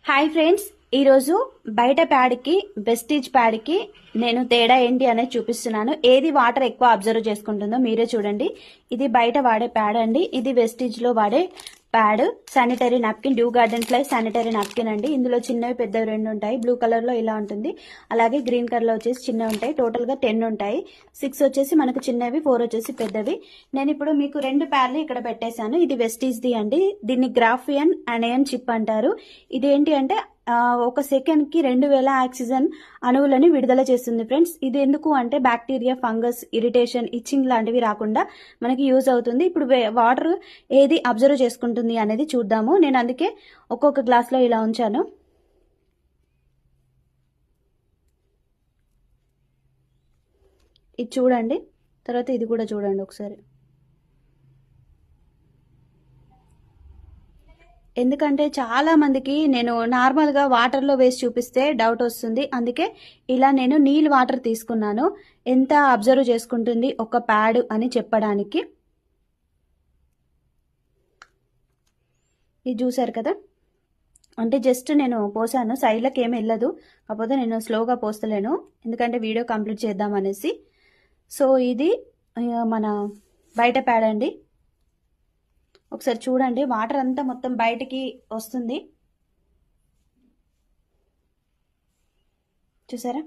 Hi friends, ఈరోజు బయట ప్యాడ్కి Vestige ప్యాడ్కి నేను తేడా ఏంటి అనేది చూపిస్తున్నాను. ఏది వాటర్ ఎక్కువ అబ్జర్వ్ చేసుకుంటుందో మీరే చూడండి. ఇది బయట వాడే ప్యాడ్ అండి. ఇది వెస్టీజ్లో వాడే pad. Sanitary napkin, due garden fly sanitary napkin అండి. ఇందులో చిన్నవి పెద్దవి రెండు ఉంటాయి. బ్లూ కలర్లో ఇలా ఉంటుంది, అలాగే గ్రీన్ కలర్లో వచ్చేసి చిన్నవి ఉంటాయి. టోటల్గా 10 ఉంటాయి. 6 వచ్చేసి మనకు చిన్నవి, 4 వచ్చేసి పెద్దవి. నేను ఇప్పుడు మీకు 2 ప్యాడ్లు ఇక్కడ పెట్టేశాను. ఇది వెస్టీజ్ది అండి. దీన్ని గ్రాఫియన్ అనయన్ చిప్ అంటారు. ఇదేంటి అంటే ఒక సెకండ్కి 2000 ఆక్సిజన్ అణువులని విడుదల చేస్తుంది ఫ్రెండ్స్. ఇది ఎందుకు అంటే బ్యాక్టీరియా, ఫంగస్, ఇరిటేషన్, ఇచ్చింగ్ లాంటివి రాకుండా మనకి యూజ్ అవుతుంది. ఇప్పుడు వాటర్ ఏది అబ్జర్వ్ చేసుకుంటుంది అనేది చూద్దాము. నేను అందుకే ఒక్కొక్క గ్లాస్లో ఇలా ఉంచాను. ఇది చూడండి, తర్వాత ఇది కూడా చూడండి ఒకసారి. ఎందుకంటే చాలా మందికి నేను నార్మల్గా వాటర్లో వేసి చూపిస్తే డౌట్ వస్తుంది. అందుకే ఇలా నేను నీళ్ళు వాటర్ తీసుకున్నాను, ఎంత అబ్జర్వ్ చేసుకుంటుంది ఒక ప్యాడ్ అని చెప్పడానికి. ఇది చూసారు కదా, అంటే జస్ట్ నేను పోసాను, సైడ్లకు ఏమి వెళ్ళదు. కాకపోతే నేను స్లోగా పోస్తలేను ఎందుకంటే వీడియో కంప్లీట్ చేద్దామనేసి. సో ఇది మన బయట ప్యాడ్ అండి. ఒకసారి చూడండి, వాటర్ అంతా మొత్తం బయటికి వస్తుంది. చూసారా,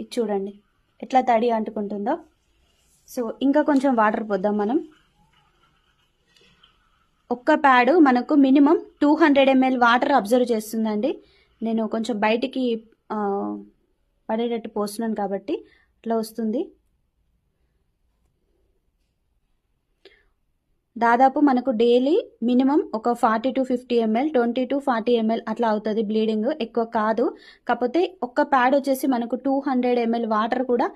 ఇది చూడండి ఎట్లా తడి అంటుకుంటుందో. సో ఇంకా కొంచెం వాటర్ పోద్దాం మనం. ఒక్క ప్యాడ్ మనకు మినిమం 200 ml వాటర్ అబ్జర్వ్ చేస్తుందండి. నేను కొంచెం బయటికి పడేటట్టు పోస్తున్నాను కాబట్టి అట్లా వస్తుంది. దాదాపు మనకు డైలీ మినిమం ఒక 40 to 50 ml, 20 to 40 ml అట్లా అవుతుంది బ్లీడింగ్, ఎక్కువ కాదు. కాకపోతే ఒక్క ప్యాడ్ వచ్చేసి మనకు 200 ml వాటర్ కూడా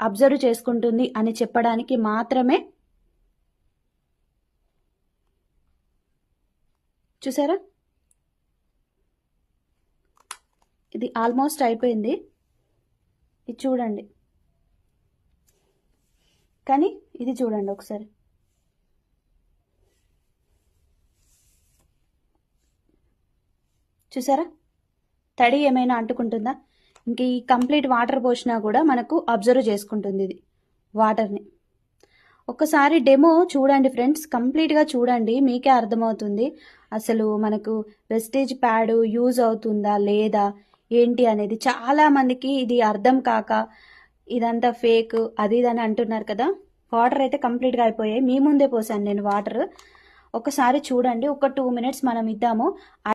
అబ్జర్వ్ చేసుకుంటుంది అని చెప్పడానికి మాత్రమే. చూసారా, ఇది ఆల్మోస్ట్ అయిపోయింది. ఇది చూడండి, కానీ ఇది చూడండి ఒకసారి. చూసారా, తడి ఏమైనా అంటుకుంటుందా? ఇంక ఈ కంప్లీట్ వాటర్ పోసినా కూడా మనకు అబ్జర్వ్ చేసుకుంటుంది ఇది వాటర్ని. ఒక్కసారి డెమో చూడండి ఫ్రెండ్స్, కంప్లీట్గా చూడండి, మీకే అర్థమవుతుంది అసలు మనకు వెస్టేజ్ ప్యాడ్ యూజ్ అవుతుందా లేదా ఏంటి అనేది. చాలా మందికి ఇది అర్థం కాక ఇదంతా ఫేక్ అది ఇది అని అంటున్నారు కదా. వాటర్ అయితే కంప్లీట్గా అయిపోయాయి, మీ ముందే పోసాను నేను వాటర్. ఒకసారి చూడండి, ఒక 2 minutes మనం ఇద్దాము.